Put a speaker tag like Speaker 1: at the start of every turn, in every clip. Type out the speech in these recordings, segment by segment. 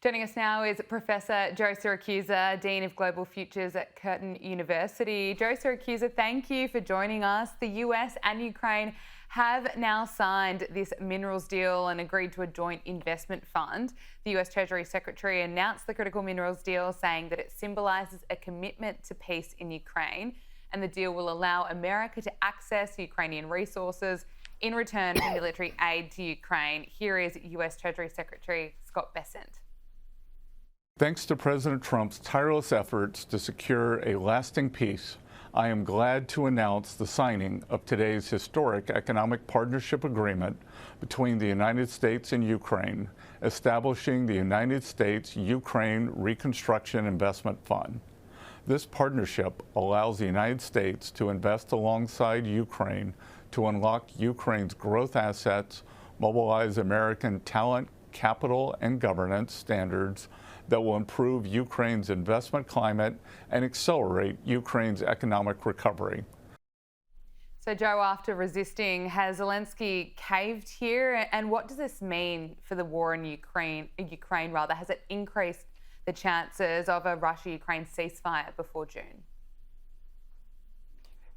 Speaker 1: Joining us now is Professor Joe Siracusa, Dean of Global Futures at Curtin University. Joe Siracusa, thank you for joining us. The US and Ukraine have now signed this minerals deal and agreed to a joint investment fund. The US Treasury Secretary announced the critical minerals deal, saying that it symbolises a commitment to peace in Ukraine, and the deal will allow America to access Ukrainian resources in return for military aid to Ukraine. Here is US Treasury Secretary Scott Bessent.
Speaker 2: Thanks to President Trump's tireless efforts to secure a lasting peace, I am glad to announce the signing of today's historic economic partnership agreement between the United States and Ukraine, establishing the United States-Ukraine Reconstruction Investment Fund. This partnership allows the United States to invest alongside Ukraine to unlock Ukraine's growth assets, mobilize American talent, capital, and governance standards that will improve Ukraine's investment climate and accelerate Ukraine's economic recovery.
Speaker 1: So, Joe, after resisting, has Zelensky caved here? And what does this mean for the war in Ukraine? Has it increased the chances of a Russia-Ukraine ceasefire before June?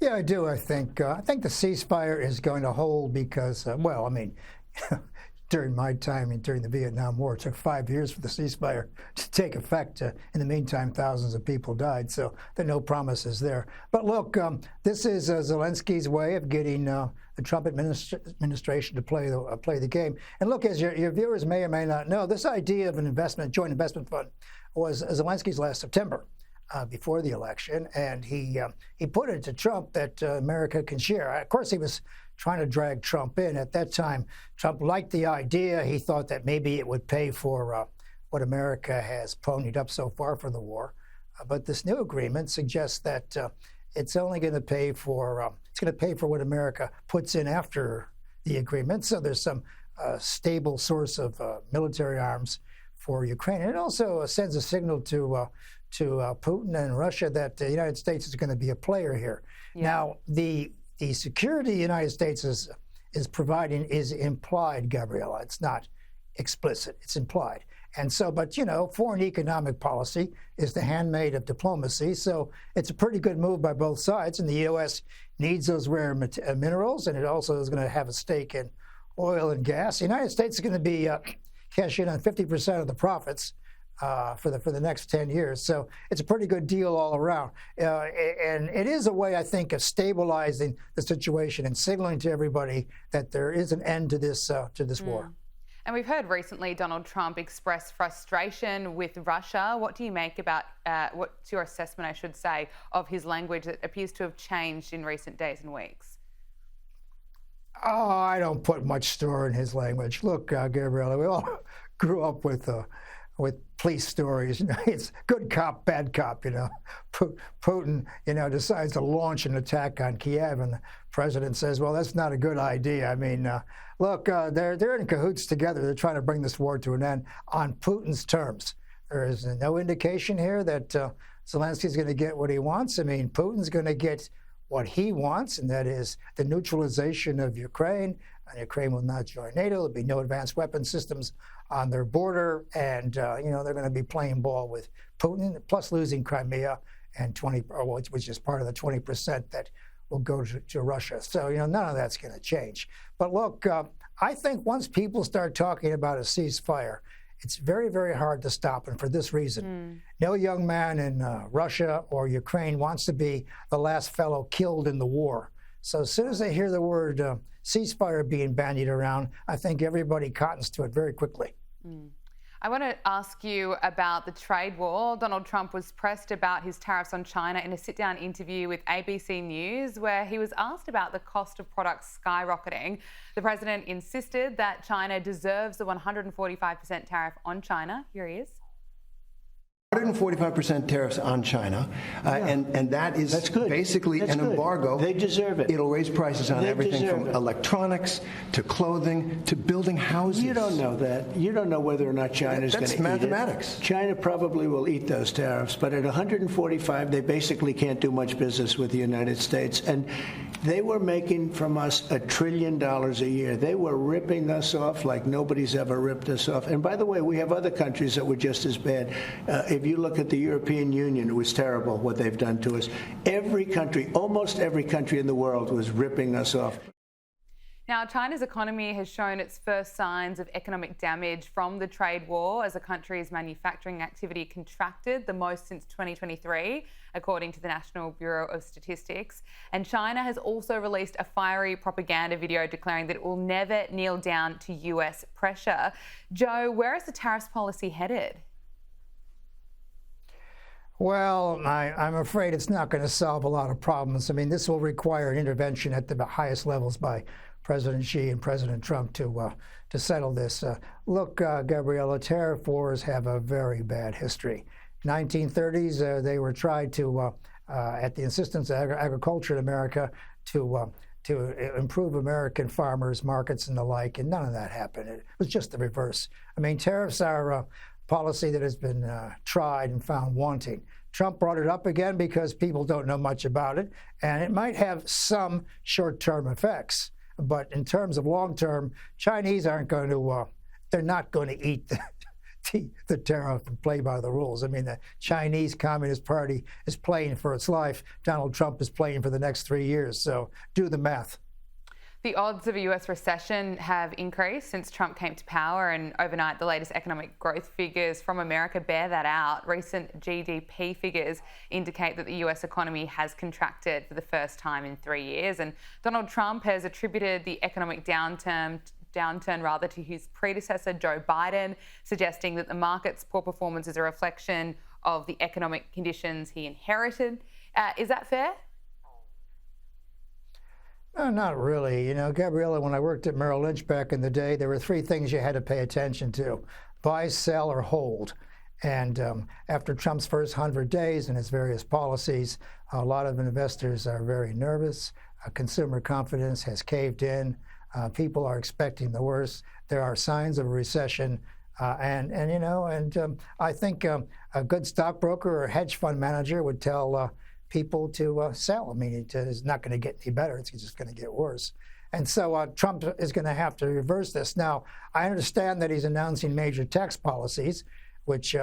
Speaker 3: Yeah, I do. I think the ceasefire is going to hold because, during my time and during the Vietnam War, it took 5 years for the ceasefire to take effect. In the meantime, thousands of people died, so there are no promises there. But look, this is Zelensky's way of getting the Trump administration to play the game. And look, as your viewers may or may not know, this idea of an joint investment fund was Zelensky's last September. Before the election, and he put it to Trump that America can share. Of course, he was trying to drag Trump in. At that time, Trump liked the idea. He thought that maybe it would pay for what America has ponied up so far for the war. But this new agreement suggests that it's only going to pay for what America puts in after the agreement. So there's some stable source of military arms for Ukraine. And it also sends a signal to Putin and Russia that the United States is going to be a player here. Yeah. Now, the security the United States is providing is implied, Gabriella. It's not explicit. It's implied. And so, but, foreign economic policy is the handmaid of diplomacy. So it's a pretty good move by both sides. And the U.S. needs those rare minerals, and it also is going to have a stake in oil and gas. The United States is going to be cash in on 50% of the profits for the next 10 years. So it's a pretty good deal all around. And it is a way, I think, of stabilizing the situation and signaling to everybody that there is an end to this war.
Speaker 1: And we've heard recently Donald Trump express frustration with Russia. What do you make about, what's your assessment, I should say, of his language that appears to have changed in recent days and weeks?
Speaker 3: Oh, I don't put much store in his language. Look, Gabriella, we all grew up with police stories. It's good cop, bad cop. Putin, decides to launch an attack on Kiev, and the president says, "Well, that's not a good idea." I mean, look, they're in cahoots together. They're trying to bring this war to an end on Putin's terms. There is no indication here that Zelensky's going to get what he wants. I mean, Putin's going to get what he wants, and that is the neutralization of Ukraine. And Ukraine will not join NATO. There'll be no advanced weapon systems on their border, and they're going to be playing ball with Putin, plus losing Crimea and which is part of the 20% that will go to Russia. So none of that's going to change. But look, I think once people start talking about a ceasefire, it's very, very hard to stop, and for this reason. No young man in Russia or Ukraine wants to be the last fellow killed in the war. So as soon as they hear the word ceasefire being bandied around, I think everybody cottons to it very quickly.
Speaker 1: I want to ask you about the trade war. Donald Trump was pressed about his tariffs on China in a sit-down interview with ABC News, where he was asked about the cost of products skyrocketing. The president insisted that China deserves the 145% tariff on China. Here he is.
Speaker 4: 145% tariffs on China, and that is basically an embargo.
Speaker 5: They deserve it.
Speaker 4: It'll raise prices on everything from electronics to clothing to building houses.
Speaker 5: You don't know that. You don't know whether or not China's going to eat it.
Speaker 4: That's mathematics.
Speaker 5: China probably will eat those tariffs, but at 145, they basically can't do much business with the United States. And they were making from us $1 trillion a year. They were ripping us off like nobody's ever ripped us off. And by the way, we have other countries that were just as bad. If you look at the European Union, it was terrible what they've done to us. Every country, almost every country in the world was ripping us off.
Speaker 1: Now, China's economy has shown its first signs of economic damage from the trade war as the country's manufacturing activity contracted the most since 2023, according to the National Bureau of Statistics. And China has also released a fiery propaganda video declaring that it will never kneel down to US pressure. Joe, where is the tariffs policy headed?
Speaker 3: Well, I'm afraid it's not going to solve a lot of problems. I mean, this will require an intervention at the highest levels by President Xi and President Trump to settle this. Look, Gabriella, tariff wars have a very bad history. 1930s, they were tried to, at the insistence of agriculture in America, to improve American farmers' markets and the like, and none of that happened. It was just the reverse. I mean, tariffs are a policy that has been tried and found wanting. Trump brought it up again because people don't know much about it, and it might have some short-term effects. But in terms of long-term, Chinese aren't going to, they're not going to eat the tariff and play by the rules. I mean, the Chinese Communist Party is playing for its life. Donald Trump is playing for the next 3 years. So do the math.
Speaker 1: The odds of a US recession have increased since Trump came to power, and overnight the latest economic growth figures from America bear that out. Recent GDP figures indicate that the US economy has contracted for the first time in 3 years, and Donald Trump has attributed the economic downturn to his predecessor, Joe Biden, suggesting that the market's poor performance is a reflection of the economic conditions he inherited. Is that fair?
Speaker 3: No, not really. You know, Gabriella, when I worked at Merrill Lynch back in the day, there were three things you had to pay attention to: buy, sell, or hold. And after Trump's first 100 days and his various policies, a lot of investors are very nervous. Consumer confidence has caved in. People are expecting the worst. There are signs of a recession. I think a good stockbroker or hedge fund manager would tell people to sell. I mean, it's not going to get any better. It's just going to get worse. And so Trump is going to have to reverse this. Now, I understand that he's announcing major tax policies, which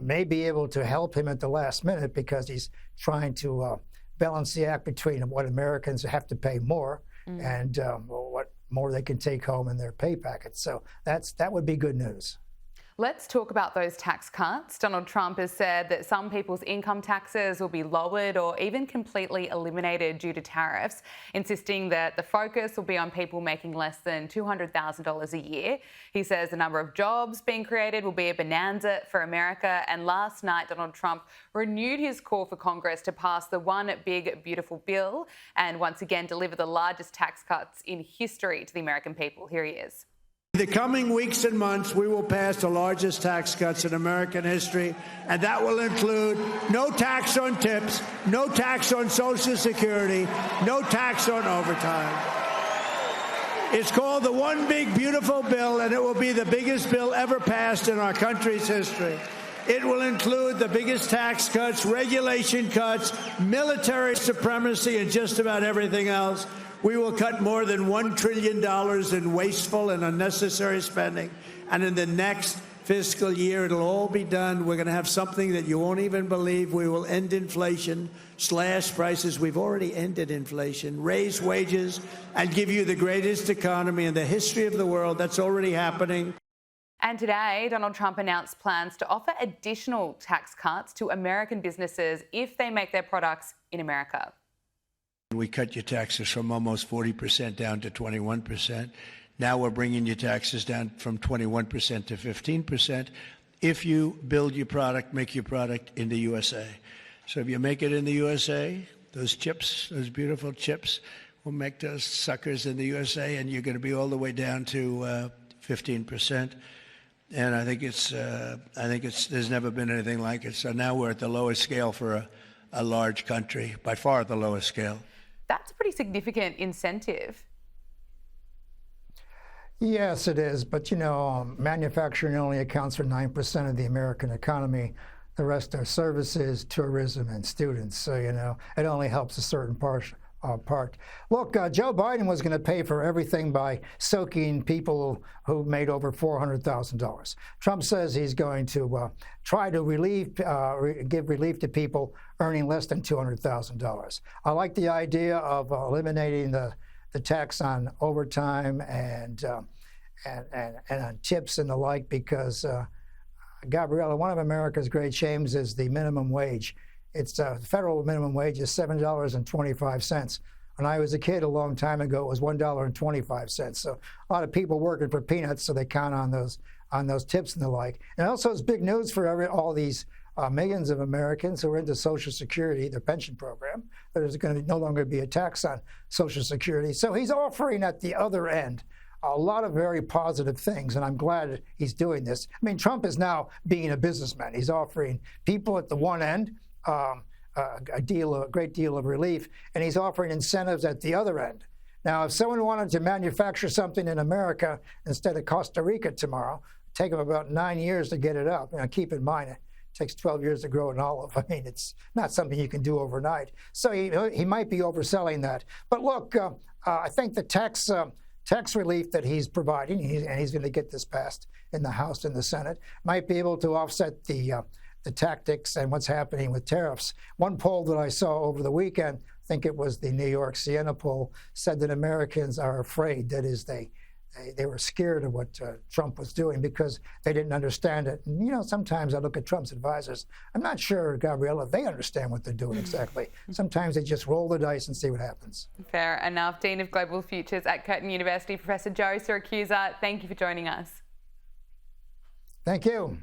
Speaker 3: may be able to help him at the last minute because he's trying to balance the act between what Americans have to pay more and what more they can take home in their pay packets. So that would be good news.
Speaker 1: Let's talk about those tax cuts. Donald Trump has said that some people's income taxes will be lowered or even completely eliminated due to tariffs, insisting that the focus will be on people making less than $200,000 a year. He says the number of jobs being created will be a bonanza for America. And last night, Donald Trump renewed his call for Congress to pass the One Big Beautiful Bill and once again deliver the largest tax cuts in history to the American people. Here he is.
Speaker 6: In the coming weeks and months, we will pass the largest tax cuts in American history, and that will include no tax on tips, no tax on Social Security, no tax on overtime. It's called the One Big Beautiful Bill, and it will be the biggest bill ever passed in our country's history. It will include the biggest tax cuts, regulation cuts, military supremacy, and just about everything else. We will cut more than $1 trillion in wasteful and unnecessary spending. And in the next fiscal year, it'll all be done. We're going to have something that you won't even believe. We will end inflation, slash prices. We've already ended inflation, raise wages, and give you the greatest economy in the history of the world. That's already happening.
Speaker 1: And today, Donald Trump announced plans to offer additional tax cuts to American businesses if they make their products in America.
Speaker 5: We cut your taxes from almost 40% down to 21%. Now we're bringing your taxes down from 21% to 15% if you build your product, make your product in the USA. So if you make it in the USA, those chips, those beautiful chips, we'll make those suckers in the USA, and you're going to be all the way down to 15%. And I think there's never been anything like it. So now we're at the lowest scale for a large country, by far the lowest scale.
Speaker 1: That's a pretty significant incentive.
Speaker 3: Yes, it is. But, you know, manufacturing only accounts for 9% of the American economy. The rest are services, tourism, and students. So, you know, it only helps a certain part. Look, Joe Biden was going to pay for everything by soaking people who made over $400,000. Trump says he's going to try to give relief to people earning less than $200,000. I like the idea of eliminating the tax on overtime and on tips and the like, because Gabriella, one of America's great shames is the minimum wage. It's federal minimum wage is $7.25. When I was a kid a long time ago, it was $1.25. So a lot of people working for peanuts, so they count on those tips and the like. And also, it's big news for all these millions of Americans who are into Social Security, their pension program. There's going to no longer be a tax on Social Security. So he's offering at the other end a lot of very positive things, and I'm glad he's doing this. I mean, Trump is now being a businessman. He's offering people at the one end a great deal of relief, and he's offering incentives at the other end. Now, if someone wanted to manufacture something in America instead of Costa Rica tomorrow, it'd take them about 9 years to get it up. Now, keep in mind, it takes 12 years to grow an olive. I mean, it's not something you can do overnight. So he might be overselling that. But look, I think the tax relief that he's providing, and he's going to get this passed in the House and the Senate, might be able to offset the tactics and what's happening with tariffs. One poll that I saw over the weekend, I think it was the New York Siena poll, said that Americans are afraid. That is, they were scared of what Trump was doing because they didn't understand it. And, you know, sometimes I look at Trump's advisors. I'm not sure, Gabriella, they understand what they're doing exactly. Sometimes they just roll the dice and see what happens.
Speaker 1: Fair enough. Dean of Global Futures at Curtin University, Professor Joe Siracusa, thank you for joining us.
Speaker 3: Thank you.